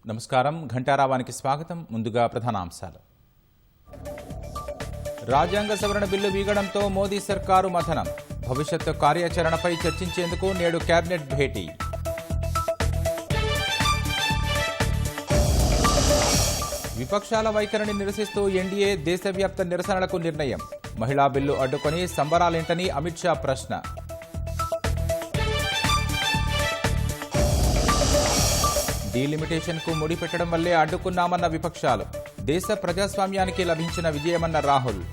నమస్కారం, ఘంటారావానికి స్వాగతం. ముందుగా ప్రధానాంశాలు. రాజ్యాంగ సవరణ బిల్లు వీగడంతో మోదీ సర్కారు మథనం. భవిష్యత్తు కార్యాచరణపై చర్చించేందుకు నేడు కేబినెట్ భేటీ. విపక్షాల వైఖరిని నిరసిస్తూ ఎన్డీఏ దేశవ్యాప్త నిరసనలకు నిర్ణయం. మహిళా బిల్లు అడ్డుకొని సంబరాలేంటని అమిత్ షా ప్రశ్న. డీలిమిటేషన్కు ముడిపెట్టడం వల్లే అడ్డుకున్నామన్న విపక్షాలు. దేశ ప్రజాస్వామ్యానికి లభించిన విజయమన్న రాహుల్.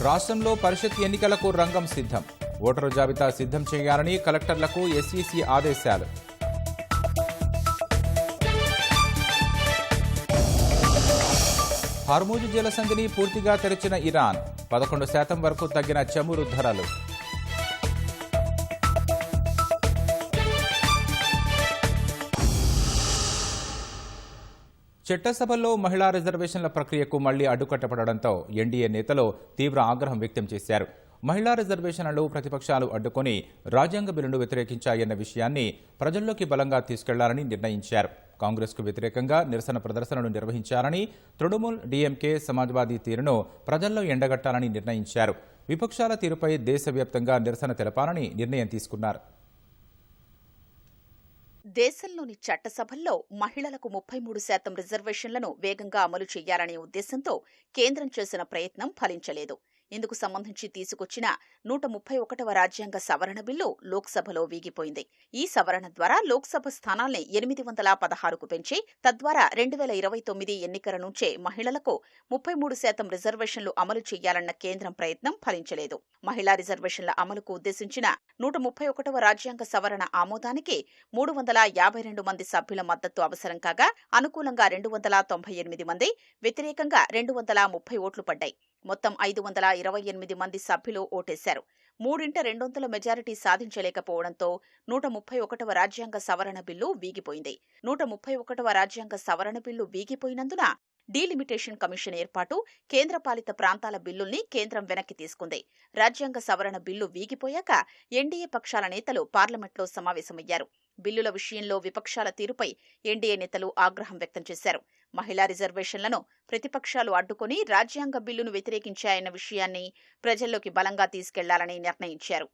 రాష్ట్రంలో పరిషత్ ఎన్నికలకు రంగం సిద్ధం. ఓటరు జాబితా సిద్ధం చేయాలని కలెక్టర్లకు ఎస్ఈసీ ఆదేశాలు. హార్మూజ్ జలసంధిని పూర్తిగా తెరిచిన ఇరాన్. 11% వరకు తగ్గిన చమురు ధరలు. చట్టసభల్లో మహిళా రిజర్వేషన్ల ప్రక్రియకు మళ్లీ అడ్డుకట్టపడడంతో ఎన్డీఏ నేతలు తీవ్ర ఆగ్రహం వ్యక్తం చేశారు. మహిళా రిజర్వేషన్లు ప్రతిపక్షాలు అడ్డుకొని రాజ్యాంగ బిల్లును వ్యతిరేకించాయన్న విషయాన్ని ప్రజల్లోకి బలంగా తీసుకెళ్లాలని నిర్ణయించారు. కాంగ్రెస్కు వ్యతిరేకంగా నిరసన ప్రదర్శనలు నిర్వహించాలని, తృణమూల్, డీఎంకే, సమాజ్వాదీ తీరును ప్రజల్లో ఎండగట్టాలని నిర్ణయించారు. విపక్షాల తీరుపై దేశవ్యాప్తంగా నిరసన తెలపాలని నిర్ణయం తీసుకున్నారు. దేశంలోని చట్టసభల్లో మహిళలకు 33% రిజర్వేషన్లను వేగంగా అమలు చేయాలనే ఉద్దేశంతో కేంద్రం చేసిన ప్రయత్నం ఫలించలేదు. ఇందుకు సంబంధించి తీసుకొచ్చిన 131వ రాజ్యాంగ సవరణ బిల్లు లోక్సభలో వీగిపోయింది. ఈ సవరణ ద్వారా లోక్సభ స్థానాల్ని 816కు పెంచి తద్వారా 2029 ఎన్నికల నుంచే మహిళలకు 33% రిజర్వేషన్లు అమలు చేయాలన్న కేంద్రం ప్రయత్నం ఫలించలేదు. మహిళా రిజర్వేషన్ల అమలుకు ఉద్దేశించిన 131వ రాజ్యాంగ సవరణ ఆమోదానికి 352 మంది సభ్యుల మద్దతు అవసరం కాగా అనుకూలంగా 298 మంది, వ్యతిరేకంగా 230 ఓట్లు పడ్డాయి. మొత్తం 528 మంది సభ్యులు ఓటేశారు. 3/2 మెజారిటీ సాధించలేకపోవడంతో 131వ రాజ్యాంగ సవరణ బిల్లు వీగిపోయింది. 131వ రాజ్యాంగ సవరణ బిల్లు వీగిపోయినందున డీలిమిటేషన్ కమిషన్ ఏర్పాటు, కేంద్రపాలిత ప్రాంతాల బిల్లుల్ని కేంద్రం వెనక్కి తీసుకుంది. రాజ్యాంగ సవరణ బిల్లు వీగిపోయాక ఎన్డీఏ పక్షాల నేతలు పార్లమెంట్లో సమావేశమయ్యారు. బిల్లుల విషయంలో విపక్షాల తీరుపై ఎన్డీఏ నేతలు ఆగ్రహం వ్యక్తం చేశారు. మహిళా రిజర్వేషన్లను ప్రతిపక్షాలు అడ్డుకొని రాజ్యాంగ బిల్లును వ్యతిరేకించాయన్న విషయాన్ని ప్రజల్లోకి బలంగా తీసుకెళ్లాలని నిర్ణయించారు.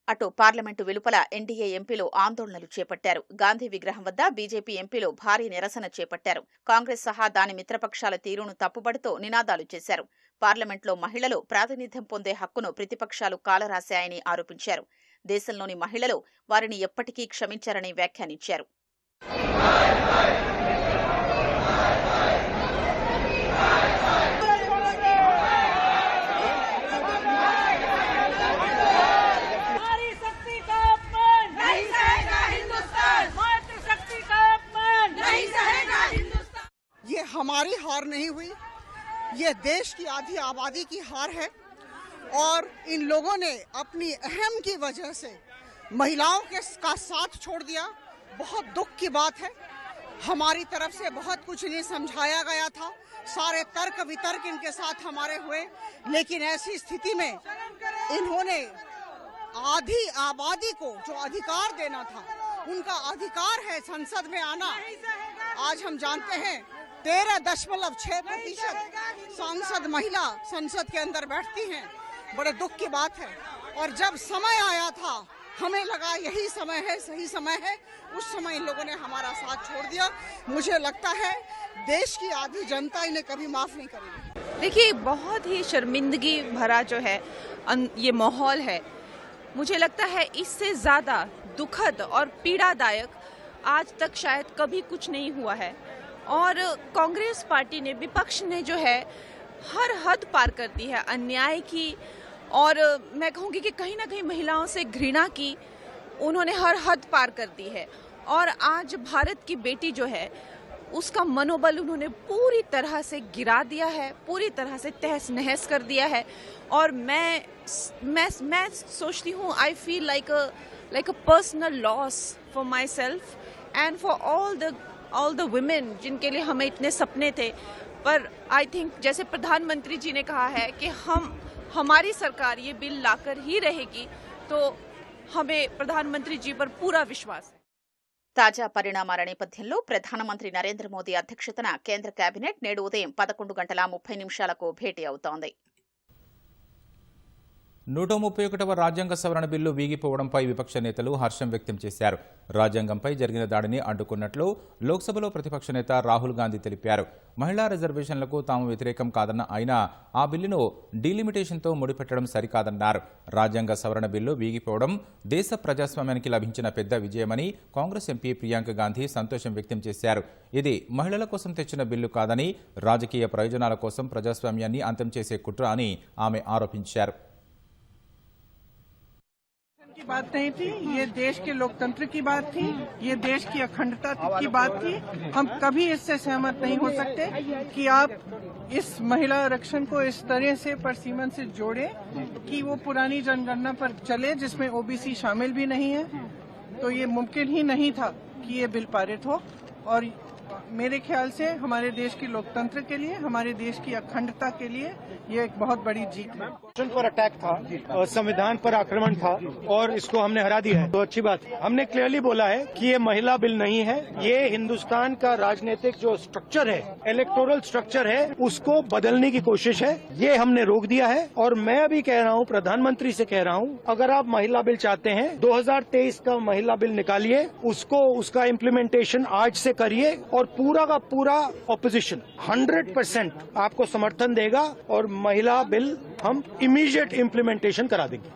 అటు పార్లమెంటు వెలుపల ఎన్డీఏ ఎంపీలు ఆందోళనలు చేపట్టారు. గాంధీ విగ్రహం వద్ద బీజేపీ ఎంపీలు భారీ నిరసన చేపట్టారు. కాంగ్రెస్ సహా దాని మిత్రపక్షాల తీరును తప్పుబడుతూ నినాదాలు చేశారు. పార్లమెంట్లో మహిళలు ప్రాతినిధ్యం పొందే హక్కును ప్రతిపక్షాలు కాలరాశాయని ఆరోపించారు. దేశంలోని మహిళలు వారిని ఎప్పటికీ క్షమించారని వ్యాఖ్యానించారు. ये हमारी हार नहीं हुई, ये देश की आधी आबादी की हार है और इन लोगों ने अपनी अहम की वजह से महिलाओं का साथ छोड़ दिया। बहुत दुख की बात है। हमारी तरफ से बहुत कुछ इन्हें समझाया गया था, सारे तर्क वितर्क इनके साथ हमारे हुए, लेकिन ऐसी स्थिति में इन्होंने आधी आबादी को जो अधिकार देना था, उनका अधिकार है संसद में आना। आज हम जानते हैं 13.6% सांसद महिला संसद के अंदर बैठती हैं। बड़े दुख की बात है। और जब समय आया था हमें लगा यही समय है, सही समय है, उस समय इन लोगों ने हमारा साथ छोड़ दिया। मुझे लगता है देश की आधी जनता इन्हें कभी माफ नहीं करेगी। देखिए, बहुत ही शर्मिंदगी भरा जो है ये माहौल है। मुझे लगता है इससे ज्यादा दुखद और पीड़ादायक आज तक शायद कभी कुछ नहीं हुआ है। और कांग्रेस पार्टी ने, विपक्ष ने जो है हर हद पार कर दी है अन्याय की, और मैं कहूँगी कि कहीं ना कहीं महिलाओं से घृणा की उन्होंने हर हद पार कर दी है। और आज भारत की बेटी जो है उसका मनोबल उन्होंने पूरी तरह से गिरा दिया है, पूरी तरह से तहस नहस कर दिया है। और मैं सोचती हूँ, I feel like like a personal loss for myself and for all the women जिनके लिए हमें इतने सपने थे. पर I think जैसे प्रधानमंत्री जी ने कहा है कि हमारी सरकार ये बिल लाकर ही रहेगी, तो हमें प्रधानमंत्री जी पर पूरा विश्वास है. తాజా పరిణామాల నేపథ్యంలో ప్రధానమంత్రి నరేంద్ర మోదీ అధ్యక్షతన కేంద్ర కేబినెట్ నేడు ఉదయం 11:30 భేటీ అవుతోంది. 131వ రాజ్యాంగ సవరణ బిల్లు వీగిపోవడంపై విపక్ష నేతలు హర్షం వ్యక్తం చేశారు. రాజ్యాంగంపై జరిగిన దాడిని అడ్డుకున్నట్లు లోక్సభలో ప్రతిపక్ష నేత రాహుల్ గాంధీ తెలిపారు. మహిళా రిజర్వేషన్లకు తాము వ్యతిరేకం కాదన్న ఆయన ఆ బిల్లును డీలిమిటేషన్తో ముడిపెట్టడం సరికాదన్నారు. రాజ్యాంగ సవరణ బిల్లు వీగిపోవడం దేశ ప్రజాస్వామ్యానికి లభించిన పెద్ద విజయమని కాంగ్రెస్ ఎంపీ ప్రియాంక గాంధీ సంతోషం వ్యక్తం చేశారు. ఇది మహిళల కోసం తెచ్చిన బిల్లు కాదని, రాజకీయ ప్రయోజనాల కోసం ప్రజాస్వామ్యాన్ని అంతం చేసే కుట్ర అని ఆమె ఆరోపించారు. की बात नहीं थी, ये देश के लोकतंत्र की बात थी, ये देश की अखंडता की बात थी. हम कभी इससे सहमत नहीं हो सकते कि आप इस महिला आरक्षण को इस तरह से परसीमन से जोड़े कि वो पुरानी जनगणना पर चले जिसमें ओबीसी शामिल भी नहीं है. तो ये मुमकिन ही नहीं था कि ये बिल पारित हो, और मेरे ख्याल से हमारे देश के लोकतंत्र के लिए, हमारे देश की अखंडता के लिए ये एक बहुत बड़ी जीत है. पर अटैक था, संविधान पर आक्रमण था, और इसको हमने हरा दिया है, तो अच्छी बात है. हमने क्लियरली बोला है कि ये महिला बिल नहीं है, ये हिंदुस्तान का राजनीतिक जो स्ट्रक्चर है, इलेक्टोरल स्ट्रक्चर है, उसको बदलने की कोशिश है. ये हमने रोक दिया है. और मैं अभी कह रहा हूँ, प्रधानमंत्री से कह रहा हूँ, अगर आप महिला बिल चाहते हैं 2023 का महिला बिल निकालिए, उसका इम्प्लीमेंटेशन आज से करिए, और पूरा का पूरा ऑपोजिशन 100% आपको समर्थन देगा, और महिला बिल हम इमीडिएट इम्प्लीमेंटेशन करा देंगे.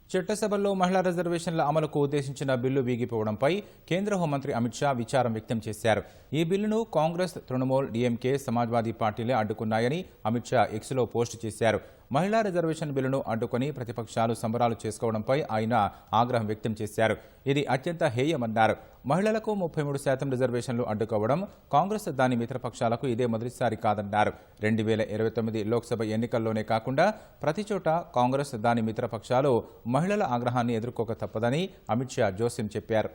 చట్టసభల్లో మహిళా రిజర్వేషన్ల అమలుకు ఉద్దేశించిన బిల్లు వీగిపోవడంపై కేంద్ర హోంమంత్రి అమిత్ షా విచారం వ్యక్తం చేశారు. ఈ బిల్లును కాంగ్రెస్, తృణమూల్, డీఎంకే, సమాజ్వాదీ పార్టీలే అడ్డుకున్నాయని అమిత్ షా ఎక్స్లో పోస్టు చేశారు. మహిళా రిజర్వేషన్ బిల్లును అడ్డుకుని ప్రతిపక్షాలు సంబరాలు చేసుకోవడంపై ఆయన ఆగ్రహం వ్యక్తం చేశారు. ఇది అత్యంత హేయమన్నారు. మహిళలకు 33% రిజర్వేషన్లు అడ్డుకోవడం కాంగ్రెస్ దాని మిత్రపక్షాలకు ఇదే మొదటిసారి కాదన్నారు. 2029 లోక్సభ ఎన్నికల్లోనే కాకుండా ప్రతి చోట కాంగ్రెస్ దాని మిత్రపక్షాలు మహిళల ఆగ్రహాన్ని ఎదుర్కోక తప్పదని అమిత్ షా జోస్యం చెప్పారు.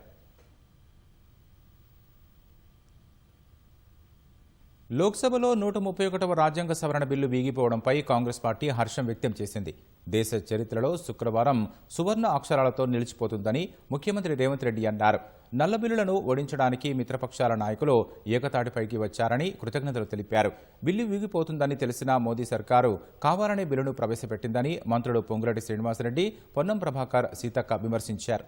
లోక్సభలో 131వ రాజ్యాంగ సవరణ బిల్లు వీగిపోవడంపై కాంగ్రెస్ పార్టీ హర్షం వ్యక్తం చేసింది. దేశ చరిత్రలో శుక్రవారం సువర్ణ అక్షరాలతో నిలిచిపోతుందని ముఖ్యమంత్రి రేవంత్ రెడ్డి అన్నారు. నల్ల బిల్లులను ఓడించడానికి మిత్రపక్షాల నాయకులు ఏకతాటిపైకి వచ్చారని కృతజ్ఞతలు తెలిపారు. బిల్లు వీగిపోతుందని తెలిసిన మోదీ సర్కారు కావాలనే బిల్లును ప్రవేశపెట్టిందని మంత్రులు పొంగులేటి శ్రీనివాసరెడ్డి, పొన్నం ప్రభాకర్, సీతక్క విమర్శించారు.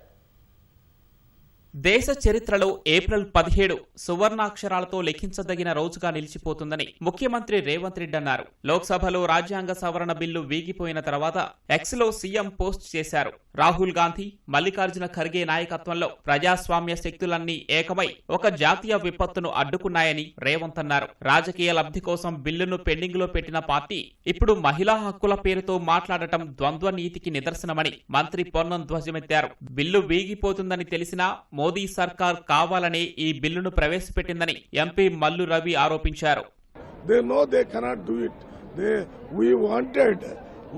దేశ చరిత్రలో ఏప్రిల్ 17 సువర్ణాక్షరాలతో లిఖించదగిన రోజుగా నిలిచిపోతుందని ముఖ్యమంత్రి రేవంత్ రెడ్డి అన్నారు. లోక్సభలో రాజ్యాంగ సవరణ బిల్లు వీగిపోయిన తర్వాత ఎక్స్లో సీఎం పోస్ట్ చేశారు. రాహుల్ గాంధీ, మల్లికార్జున ఖర్గే నాయకత్వంలో ప్రజాస్వామ్య శక్తులన్నీ ఏకమై ఒక జాతీయ విపత్తును అడ్డుకున్నాయని రేవంత్ అన్నారు. రాజకీయ లబ్ధి కోసం బిల్లును పెండింగ్ లో పెట్టిన పార్టీ ఇప్పుడు మహిళా హక్కుల పేరుతో మాట్లాడటం ద్వంద్వ నీతికి నిదర్శనమని మంత్రి పొన్నం ధ్వజమెత్తారు. బిల్లు వీగిపోతుందని తెలిసినా మోదీ సర్కార్ కావాలనే ఈ బిల్లును ప్రవేశపెట్టిందని ఎంపీ మల్లు రవి ఆరోపించారు. They know they cannot do it. We wanted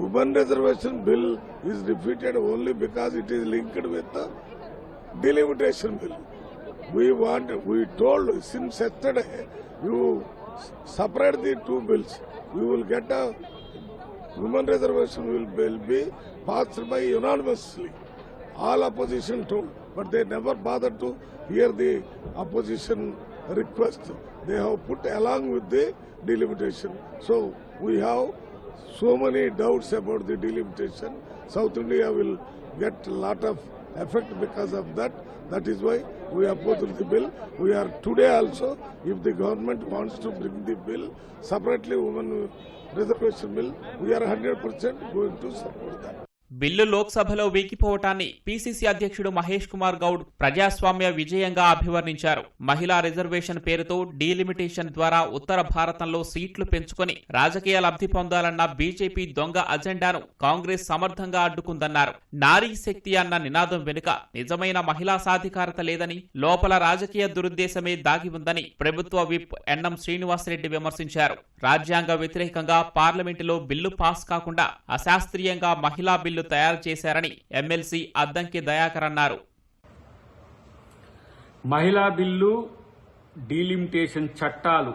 women reservation bill is defeated only because it is linked with the delimitation bill. We told since yesterday you separate the two bills. We will get a women reservation will be passed by unanimously. All opposition told, but they never bothered to hear the opposition request. They have put along with the delimitation. So we have so many doubts about the delimitation. South India will get a lot of effect because of that. That is why we opposed the bill. We are today also, if the government wants to bring the bill separately, women reservation bill, we are 100% going to support that. Bill లోక్సభలో వీగిపోవటాన్ని PCC అధ్యక్షుడు మహేష్ కుమార్ గౌడ్ ప్రజాస్వామ్య విజయంగా అభివర్ణించారు. మహిళా reservation పేరుతో delimitation ద్వారా ఉత్తర భారతంలో సీట్లు పెంచుకొని రాజకీయ లబ్ధి పొందాలన్న బీజేపీ దొంగ అజెండాను కాంగ్రెస్ సమర్థంగా అడ్డుకుందన్నారు. నారీ శక్తి అన్న నినాదం వెనుక నిజమైన మహిళా సాధికారత లేదని, లోపల రాజకీయ దురుద్దేశమే దాగి ఉందని ప్రభుత్వ విప్ ఎన్ఎం శ్రీనివాసరెడ్డి విమర్శించారు. రాజ్యాంగ వ్యతిరేకంగా పార్లమెంటులో బిల్లు పాస్ కాకుండా అశాస్త్రీయంగా మహిళా బిల్లు బిల్లు తయారు చేశారని ఎమ్మెల్సీ అద్దంకి దయాకర్ అన్నారు. మహిళా బిల్లు, డీలిమిటేషన్ చట్టాలు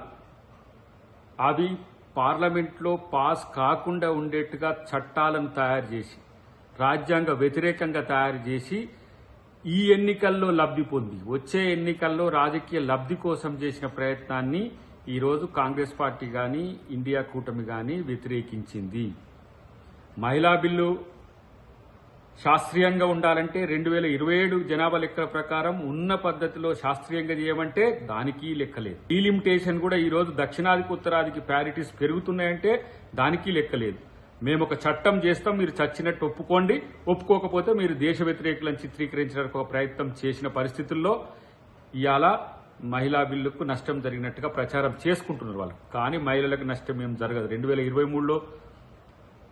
అవి పార్లమెంట్లో పాస్ కాకుండా ఉండేట్టుగా చట్టాలను తయారు చేసి రాజ్యాంగ వ్యతిరేకంగా తయారు చేసి ఈ ఎన్నికల్లో లబ్ధి పొంది వచ్చే ఎన్నికల్లో రాజకీయ లబ్ధి కోసం చేసిన ప్రయత్నాన్ని ఈరోజు కాంగ్రెస్ పార్టీ కానీ ఇండియా కూటమి కానీ వ్యతిరేకించింది. మహిళా బిల్లు శాస్త్రీయంగా ఉండాలంటే 2027 జనాభా లెక్కల ప్రకారం ఉన్న పద్ధతిలో శాస్త్రీయంగా చేయమంటే దానికి లెక్కలేదు. డీలిమిటేషన్ కూడా ఈరోజు దక్షిణాదికి ఉత్తరాదికి ప్యారిటీస్ పెరుగుతున్నాయంటే దానికి లెక్కలేదు. మేము ఒక చట్టం చేస్తాం, మీరు చచ్చినట్టు ఒప్పుకోండి, ఒప్పుకోకపోతే మీరు దేశ వ్యతిరేకులను చిత్రీకరించడానికి ఒక ప్రయత్నం చేసిన పరిస్థితుల్లో ఇవాళ మహిళా బిల్లుకు నష్టం జరిగినట్టుగా ప్రచారం చేసుకుంటున్నారు వాళ్ళు. కానీ మహిళలకు నష్టం ఏం జరగదు. 2023లో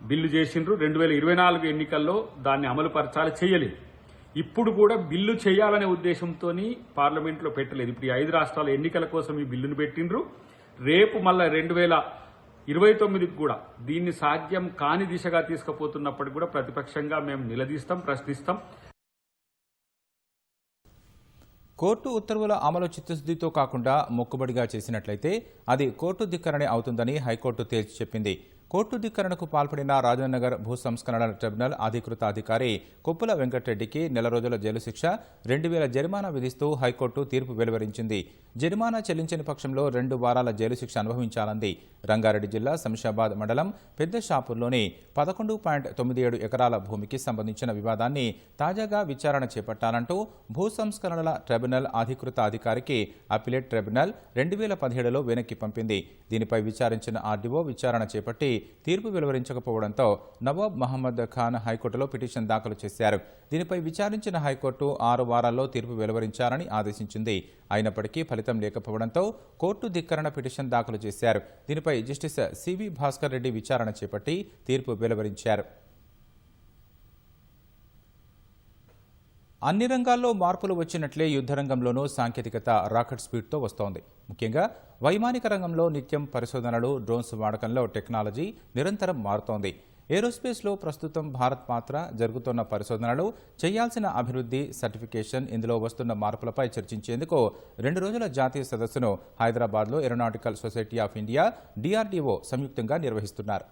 బిల్లు చేసిండ్రు, 2024 ఎన్నికల్లో దాన్ని అమలు పరచాలి, చేయలేదు. ఇప్పుడు కూడా బిల్లు చేయాలనే ఉద్దేశంతో పార్లమెంట్లో పెట్టలేదు. ఇప్పుడు ఈ 5 రాష్ట్రాల ఎన్నికల కోసం ఈ బిల్లును పెట్టిండ్రు. రేపు మళ్ళా 2029కి కూడా దీన్ని సాధ్యం కాని దిశగా తీసుకుపోతున్నప్పటికీ కూడా ప్రతిపక్షంగా మేము నిలదీస్తాం, ప్రశ్నిస్తాం. కోర్టు ఉత్తర్వుల అమలు చిత్తశుద్ధితో కాకుండా మొక్కుబడిగా చేసినట్లయితే అది కోర్టు ధిక్కరణే అవుతుందని హైకోర్టు తేల్చి చెప్పింది. కోర్టు ధిక్కరణకు పాల్పడిన రాజానగర్ భూ సంస్కరణల ట్రిబ్యునల్ అధికృత అధికారి కొప్పుల వెంకటరెడ్డికి 4 రోజుల జైలు శిక్ష, 2000 జరిమానా విధిస్తూ హైకోర్టు తీర్పు వెలువరించింది. జరిమానా చెల్లించని పక్షంలో 2 వారాల జైలు శిక్ష అనుభవించాలంది. రంగారెడ్డి జిల్లా శంషాబాద్ మండలం పెద్ద షాపూర్లోని 11.97 ఎకరాల భూమికి సంబంధించిన వివాదాన్ని తాజాగా విచారణ చేపట్టాలంటూ భూ సంస్కరణల ట్రిబ్యునల్ అధికృత అధికారికి అపిలేట్ ట్రిబ్యునల్ 2017లో వెనక్కి పంపింది. దీనిపై విచారించిన ఆర్డీఓ విచారణ చేపట్టి తీర్పు వెలువరించకపోవడంతో నవాబ్ మహమ్మద్ ఖాన్ హైకోర్టులో పిటిషన్ దాఖలు చేశారు. దీనిపై విచారించిన హైకోర్టు 6 వారాల్లో తీర్పు వెలువరించాలని ఆదేశించింది. అయినప్పటికీ ఫలితం లేకపోవడంతో కోర్టు ధిక్కరణ పిటిషన్ దాఖలు చేశారు. దీనిపై జస్టిస్ సివి భాస్కర్ రెడ్డి విచారణ చేపట్టి తీర్పు వెలువరించారు. అన్ని రంగాల్లో మార్పులు వచ్చినట్లే యుద్ధ రంగంలోనూ సాంకేతికత రాకెట్ స్పీడ్తో వస్తోంది. ముఖ్యంగా వైమానిక రంగంలో నిత్యం పరిశోధనలు, డ్రోన్స్ వాడకంలో టెక్నాలజీ నిరంతరం మారుతోంది. ఏరోస్పేస్లో ప్రస్తుతం భారత్ పాత్ర, జరుగుతున్న పరిశోధనలు, చేయాల్సిన అభివృద్ధి, సర్టిఫికేషన్, ఇందులో వస్తున్న మార్పులపై చర్చించేందుకు 2 రోజుల జాతీయ సదస్సును హైదరాబాద్లో aeronautical society of India, DRDO సంయుక్తంగా నిర్వహిస్తున్నారు.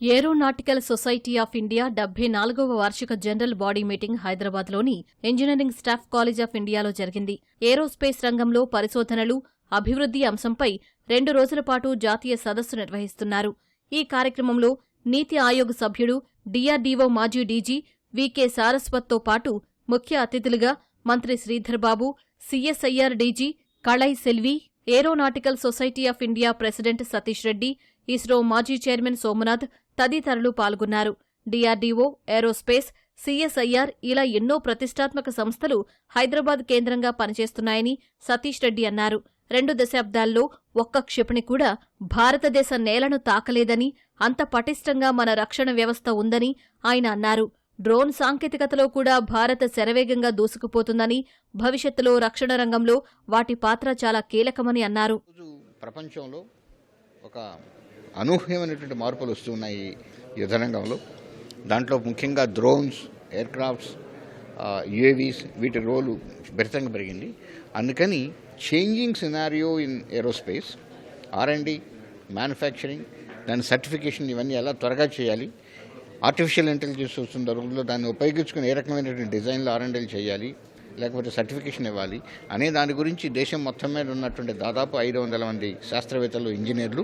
ఏరోనాటికల్ సొసైటీ ఆఫ్ ఇండియా 74వ వార్షిక జనరల్ బాడీ మీటింగ్ హైదరాబాద్లోని ఇంజనీరింగ్ స్టాఫ్ కాలేజ్ ఆఫ్ ఇండియాలో జరిగింది. ఏరోస్పేస్ రంగంలో పరిశోధనలు, అభివృద్ధి అంశంపై 2 రోజుల పాటు జాతీయ సదస్సు నిర్వహిస్తున్నారు. ఈ కార్యక్రమంలో నీతి ఆయోగ్ సభ్యుడు, DRDO మాజీ డీజీ వికే సారస్వత్తో పాటు ముఖ్య అతిథులుగా మంత్రి Sridhar Babu, CSIR DG Kalai Selvi, aeronautical society of India president Satish Reddy, ISRO మాజీ చైర్మన్ సోమనాథ్ తదితరులు పాల్గొన్నారు. DRDO, ఏరోస్పేస్, CSIR ఇలా ఎన్నో ప్రతిష్టాత్మక సంస్థలు హైదరాబాద్ కేంద్రంగా పనిచేస్తున్నాయని సతీష్ రెడ్డి అన్నారు. 2 దశాబ్దాల్లో ఒక్క క్షిపణి కూడా భారతదేశ నేలను తాకలేదని, అంత పటిష్టంగా మన రక్షణ వ్యవస్థ ఉందని ఆయన అన్నారు. డ్రోన్ సాంకేతికతలో కూడా భారత్ శరవేగంగా దూసుకుపోతుందని, భవిష్యత్తులో రక్షణ రంగంలో వాటి పాత్ర చాలా కీలకమని అన్నారు. ప్రపంచంలో ఒక అనూహ్యమైనటువంటి మార్పులు వస్తున్నాయి యుద్ధరంగంలో. దాంట్లో ముఖ్యంగా డ్రోన్స్, ఎయిర్ క్రాఫ్ట్స్, UAVs వీటి రోలు విపరీతంగా పెరిగింది. అందుకని changing scenario in aerospace, R&D, manufacturing, దాని సర్టిఫికేషన్ ఇవన్నీ ఎలా త్వరగా చేయాలి, ఆర్టిఫిషియల్ ఇంటెలిజెన్స్ వస్తున్న రోజుల్లో దాన్ని ఉపయోగించుకుని ఏ రకమైనటువంటి డిజైన్లు R&Dలు చేయాలి, లేకపోతే సర్టిఫికేషన్ ఇవ్వాలి అనే దాని గురించి దేశం మొత్తం మీద ఉన్నటువంటి దాదాపు 500 మంది శాస్త్రవేత్తలు, ఇంజనీర్లు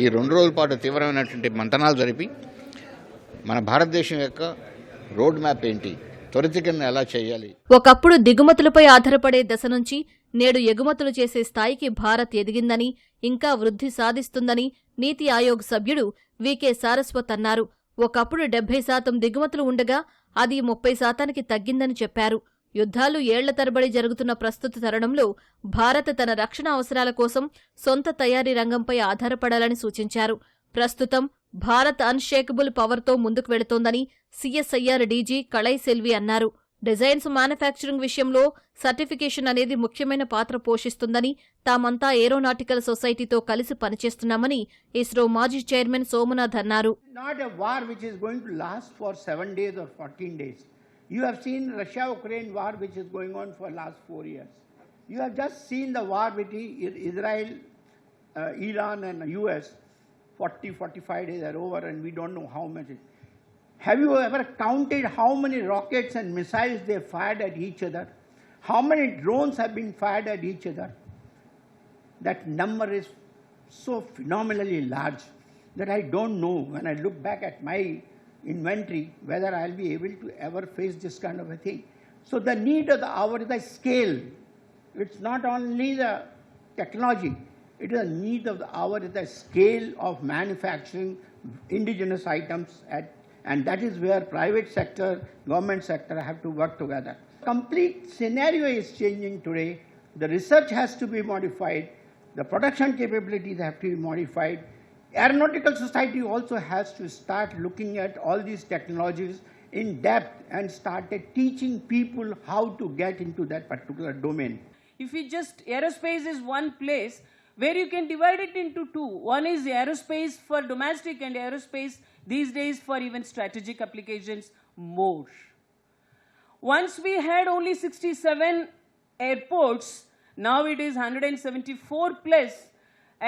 ఈ 2 రోజుల పాటు తీవ్రమైనటువంటి మంతనాలు జరిపి మన భారతదేశం యొక్క రోడ్ మ్యాప్ ఏంటి, త్వరితగతిన ఎలా చేయాలి. ఒకప్పుడు దిగుమతులపై ఆధారపడే దశ నుంచి నేడు ఎగుమతులు చేసే స్థాయికి భారత్ ఎదిగిందని, ఇంకా వృద్ధి సాధిస్తుందని నీతి ఆయోగ్ సభ్యుడు వికే సారస్వత్ అన్నారు. ఒకప్పుడు 70% దిగుమతులు ఉండగా అది 30%కి తగ్గిందని చెప్పారు. యుద్ధాలు ఏళ్ల తరబడి జరుగుతున్న ప్రస్తుత తరుణంలో భారత్ తన రక్షణ అవసరాల కోసం సొంత తయారీ రంగంపై ఆధారపడాలని సూచించారు. ప్రస్తుతం భారత్ అన్షేకబుల్ పవర్తో ముందుకు వెళుతోందని CSIR డీజీ కళై సెల్వి అన్నారు. డిజైన్స్ మ్యానుఫ్యాక్చరింగ్ విషయంలో సర్టిఫికేషన్ అనేది ముఖ్యమైన పాత్ర పోషిస్తుందని, తామంతా ఏరోనాటికల్ సొసైటీతో కలిసి పనిచేస్తున్నామని ఇస్రో మాజీ చైర్మన్ సోమనాథ్ అన్నారు. Not a war which is going to last for 7 days or 14 days. You have seen Russia-Ukraine war which is going on for last 4 years. You have just seen the war between Israel, Iran and US. 40-45 days are over and we don't know how much. Have you ever counted how many rockets and missiles they fired at each other? How many drones have been fired at each other? That number is so phenomenally large that I don't know when I look back at my inventory whether I'll be able to ever face this kind of a thing. So the need of the hour is the scale. It's not only the technology, it is the need of the hour is the scale of manufacturing indigenous items and that is where private sector, government sector have to work together. Complete scenario is changing today. The research has to be modified. The production capabilities have to be modified. Aeronautical Society also has to start looking at all these technologies in depth and started teaching people how to get into that particular domain. If we just, aerospace is one place where you can divide it into two. One is aerospace for domestic and aerospace these days for even strategic applications more. Once we had only 67 airports, now it is 174 plus,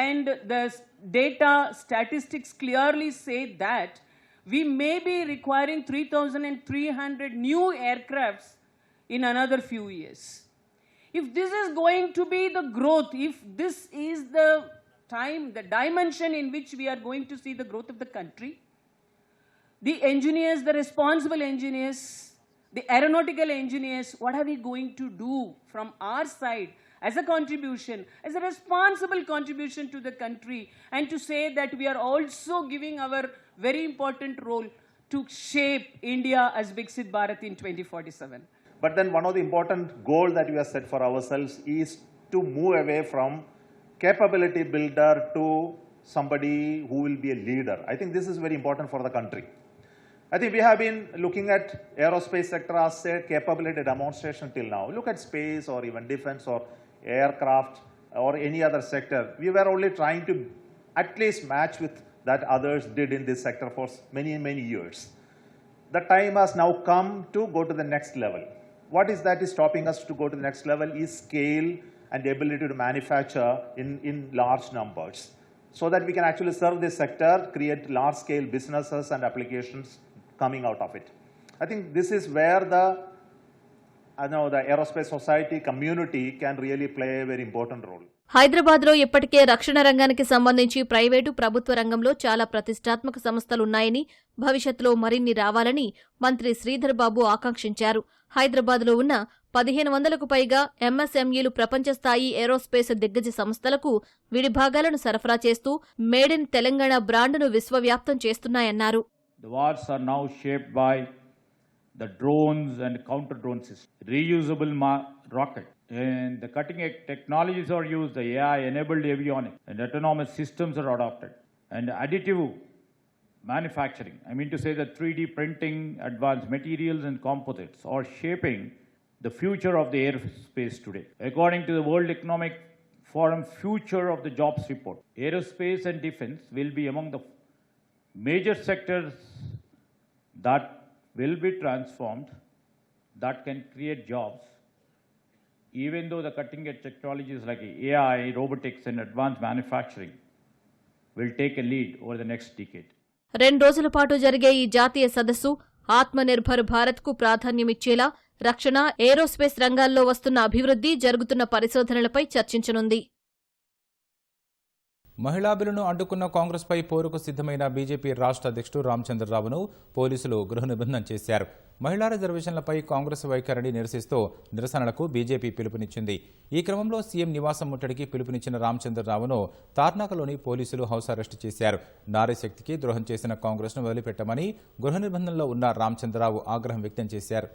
and the data statistics clearly say that we may be requiring 3,300 new aircrafts in another few years. If this is going to be the growth, if this is the time, the dimension in which we are going to see the growth of the country, the engineers, the responsible engineers, the aeronautical engineers, what are we going to do from our side as a contribution, as a responsible contribution to the country, and to say that we are also giving our very important role to shape India as Viksit Bharat in 2047. But then one of the important goals that we have set for ourselves is to move away from capability builder to somebody who will be a leader. I think this is very important for the country. I think we have been looking at aerospace sector as a capability demonstration till now. Look at space or even defense or aircraft or any other sector. We were only trying to at least match with that others did in this sector for many years. The time has now come to go to the next level. What is that is stopping us to go to the next level is scale and the ability to manufacture in large numbers so that we can actually serve this sector, create large scale businesses and applications coming out of it. I think this is where the aerospace society community can really play a very important role. హైదరాబాద్లో ఇప్పటికే రక్షణ రంగానికి సంబంధించి private, ప్రభుత్వ రంగంలో చాలా ప్రతిష్టాత్మక సంస్థలున్నాయని, భవిష్యత్తులో మరిన్ని రావాలని మంత్రి శ్రీధర్ బాబు ఆకాంక్షించారు. హైదరాబాద్లో ఉన్న 1500కు పైగా ఎంఎస్ఎంఈలు ప్రపంచ స్థాయి ఏరోస్పేస్ దిగ్గజ సంస్థలకు విడిభాగాలను సరఫరా చేస్తూ మేడ్ ఇన్ తెలంగాణ బ్రాండ్ను విశ్వవ్యాప్తం చేస్తున్నాయన్నారు. The wars are now shaped by the drones and counter-drone systems, reusable rocket, and the cutting-edge technologies are used, the AI-enabled avionics and autonomous systems are adopted, and additive manufacturing, I mean to say that 3D printing, advanced materials and composites are shaping the future of the aerospace today. According to the World Economic Forum Future of the Jobs report, aerospace and defense will be among the major sectors that will be transformed, that can create jobs, even though the cutting-edge technologies like AI, robotics and advanced manufacturing will take a lead over the next decade. 2 రోజుల పాటు జరిగే ఈ జాతీయ సదస్సు ఆత్మనిర్భర్ భారత్కు ప్రాధాన్యమిచ్చేలా రక్షణ, aerospace రంగాల్లో వస్తున్న అభివృద్ధి, జరుగుతున్న పరిశోధనలపై చర్చించనుంది. మహిళా బిల్లును అడ్డుకున్న కాంగ్రెస్పై పోరుకు సిద్ధమైన బీజేపీ రాష్ట్ర అధ్యక్షుడు రామచంద్రరావును పోలీసులు గృహ నిర్బంధం చేశారు. మహిళా రిజర్వేషన్లపై కాంగ్రెస్ వైఖరిని నిరసిస్తూ నిరసనలకు బీజేపీ పిలుపునిచ్చింది. ఈ క్రమంలో సీఎం నివాసం ముట్టడికి పిలుపునిచ్చిన రామచంద్రరావును తార్నాకలోని పోలీసులు హౌస్ అరెస్టు చేశారు. నారీ శక్తికి ద్రోహం చేసిన కాంగ్రెస్ను వదిలిపెట్టమని గృహ నిర్బంధంలో ఉన్న రామచంద్రరావు ఆగ్రహం వ్యక్తం చేశారు.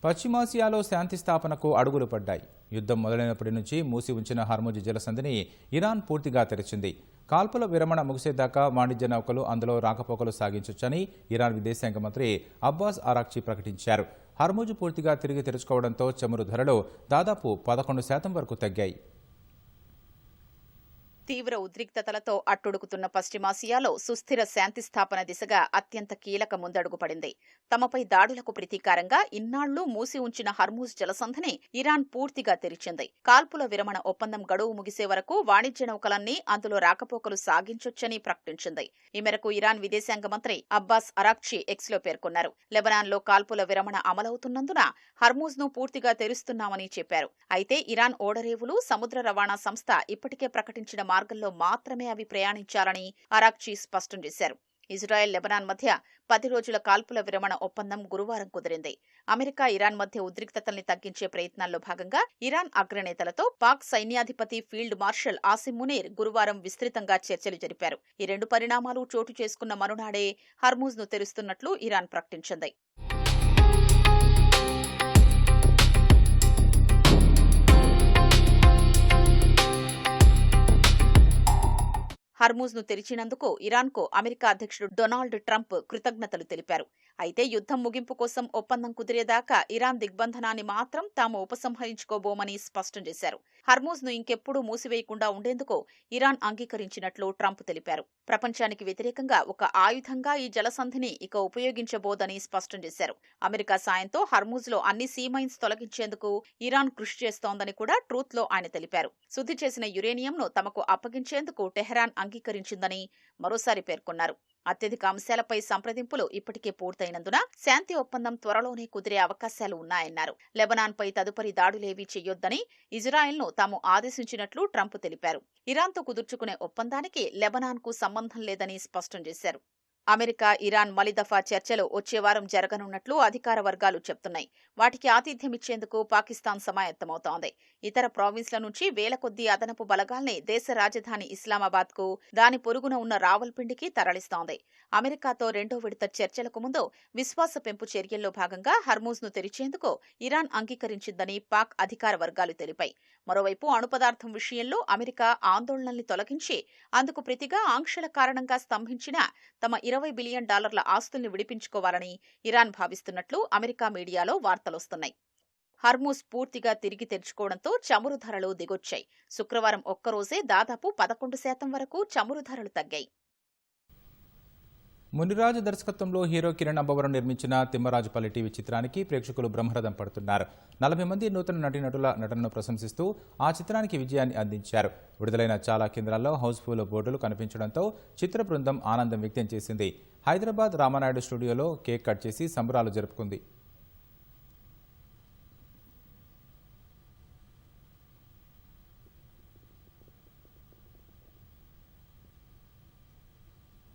పశ్చిమాసియాలో శాంతి స్థాపనకు అడుగులు పడ్డాయి. యుద్ధం మొదలైనప్పటి నుంచి మూసి ఉంచిన హార్ముజ్ జలసంధిని ఇరాన్ పూర్తిగా తెరిచింది. కాల్పుల విరమణ ముగిసేదాకా వాణిజ్య నౌకలు అందులో రాకపోకలు సాగించొచ్చని ఇరాన్ విదేశాంగ మంత్రి అబ్బాస్ అరాక్చి ప్రకటించారు. హర్ముజ్ పూర్తిగా తిరిగి తెరుచుకోవడంతో చమురు ధరలు దాదాపు 11% వరకు తగ్గాయి. తీవ్ర ఉద్రిక్తతలతో అట్టుడుకుతున్న పశ్చిమాసియాలో సుస్థిర శాంతి స్థాపన దిశగా అత్యంత కీలక ముందడుగు పడింది. తమపై దాడులకు ప్రతీకారంగా ఇన్నాళ్లు మూసి ఉంచిన హర్మూజ్ జలసంధిని ఇరాన్ పూర్తిగా తెరిచింది. కాల్పుల విరమణ ఒప్పందం గడువు ముగిసే వరకు వాణిజ్య నౌకలన్నీ అందులో రాకపోకలు సాగించొచ్చని ప్రకటించింది. ఈ మేరకు ఇరాన్ విదేశాంగ మంత్రి అబ్బాస్ అరాక్చి ఎక్స్లో పేర్కొన్నారు. లెబనాన్లో కాల్పుల విరమణ అమలవుతున్నందున హర్మూజ్ను పూర్తిగా తెరుస్తున్నామని చెప్పారు. అయితే ఇరాన్ ఓడరేవులు, సముద్ర రవాణా సంస్థ ఇప్పటికే ప్రకటించిన మార్గంలో మాత్రమే అవి ప్రయాణించాలని అరాక్చి స్పష్టం చేశారు. ఇజ్రాయెల్, లెబనాన్ మధ్య 10 రోజుల కాల్పుల విరమణ ఒప్పందం గురువారం కుదిరింది. అమెరికా, ఇరాన్ మధ్య ఉద్రిక్తతల్ని తగ్గించే ప్రయత్నాల్లో భాగంగా ఇరాన్ అగ్రనేతలతో పాక్ సైన్యాధిపతి ఫీల్డ్ మార్షల్ ఆసిమ్ మునీర్ గురువారం విస్తృతంగా చర్చలు జరిపారు. ఈ 2 పరిణామాలు చోటు చేసుకున్న మరునాడే హర్మూజ్ను తెరుస్తున్నట్లు ఇరాన్ ప్రకటించింది. హర్మూజ్ను తెరిచినందుకు ఇరాన్కు అమెరికా అధ్యక్షుడు డొనాల్డ్ ట్రంప్ కృతజ్ఞతలు తెలిపారు. అయితే యుద్ధం ముగింపు కోసం ఒప్పందం కుదిరేదాకా ఇరాన్ దిగ్బంధనాన్ని మాత్రం తాము ఉపసంహరించుకోబోమని స్పష్టం చేశారు. హర్మూజ్ను ఇంకెప్పుడూ మూసివేయకుండా ఉండేందుకు ఇరాన్ అంగీకరించినట్లు ట్రంప్ తెలిపారు. ప్రపంచానికి వ్యతిరేకంగా ఒక ఆయుధంగా ఈ జలసంధిని ఇక ఉపయోగించబోదని స్పష్టం చేశారు. అమెరికా సాయంతో హర్మూజ్లో అన్ని సీమైన్స్ తొలగించేందుకు ఇరాన్ కృషి చేస్తోందని కూడా ట్రూత్లో ఆయన తెలిపారు. శుద్ధి చేసిన యురేనియంను తమకు అప్పగించేందుకు టెహరాన్ అంగీకరించిందని మరోసారి పేర్కొన్నారు. అత్యధిక అంశాలపై సంప్రదింపులు ఇప్పటికే పూర్తయినందున శాంతి ఒప్పందం త్వరలోనే కుదిరే అవకాశాలు ఉన్నాయన్నారు. లెబనాన్పై తదుపరి దాడులేవీ చెయ్యొద్దని ఇజ్రాయెల్ను తాము ఆదేశించినట్లు ట్రంప్ తెలిపారు. ఇరాన్తో కుదుర్చుకునే ఒప్పందానికి లెబనాన్కు సంబంధం లేదని స్పష్టం చేశారు. అమెరికా, ఇరాన్ మలిదఫా చర్చలు వచ్చే వారం జరగనున్నట్లు అధికార వర్గాలు చెప్తున్నాయి. వాటికి ఆతిథ్యమిచ్చేందుకు పాకిస్తాన్ సమాయత్తమవుతోంది. ఇతర ప్రావిన్స్ల నుంచి వేల కొద్దీ అదనపు బలగాల్ని దేశ రాజధాని ఇస్లామాబాద్కు, దాని పొరుగున ఉన్న రావల్పిండికి తరలిస్తోంది. అమెరికాతో 2వ విడత చర్చలకు ముందు విశ్వాస పెంపు చర్యల్లో భాగంగా హర్మూజ్ను తెరిచేందుకు ఇరాన్ అంగీకరించిందని పాక్ అధికార వర్గాలు తెలిపాయి. మరోవైపు అణుపదార్థం విషయంలో అమెరికా ఆందోళనల్ని తొలగించి అందుకు ప్రతిగా ఆంక్షల కారణంగా స్తంభించిన తమ $20 బిలియన్ ఆస్తుల్ని విడిపించుకోవాలని ఇరాన్ భావిస్తున్నట్లు అమెరికా మీడియాలో వార్తలొస్తున్నాయి. హర్మూజ్ పూర్తిగా తిరిగి తెరుచుకోవడంతో చమురు ధరలు దిగొచ్చాయి. శుక్రవారం ఒక్కరోజే దాదాపు 11% వరకు చమురు ధరలు తగ్గాయి. మునిరాజ్ దర్శకత్వంలో హీరో కిరణ్ అబ్బవరం నిర్మించిన తిమ్మరాజుపల్లి టీవీ చిత్రానికి ప్రేక్షకులు బ్రహ్మరథం పడుతున్నారు. 40 మంది నూతన నటీనటుల నటనను ప్రశంసిస్తూ ఆ చిత్రానికి విజయాన్ని అందించారు. విడుదలైన చాలా కేంద్రాల్లో హౌస్ఫుల్ బోర్డులు కనిపించడంతో చిత్ర బృందం ఆనందం వ్యక్తం చేసింది. హైదరాబాద్ రామానాయుడు స్టూడియోలో కేక్ కట్ చేసి సంబరాలు జరుపుకుంది.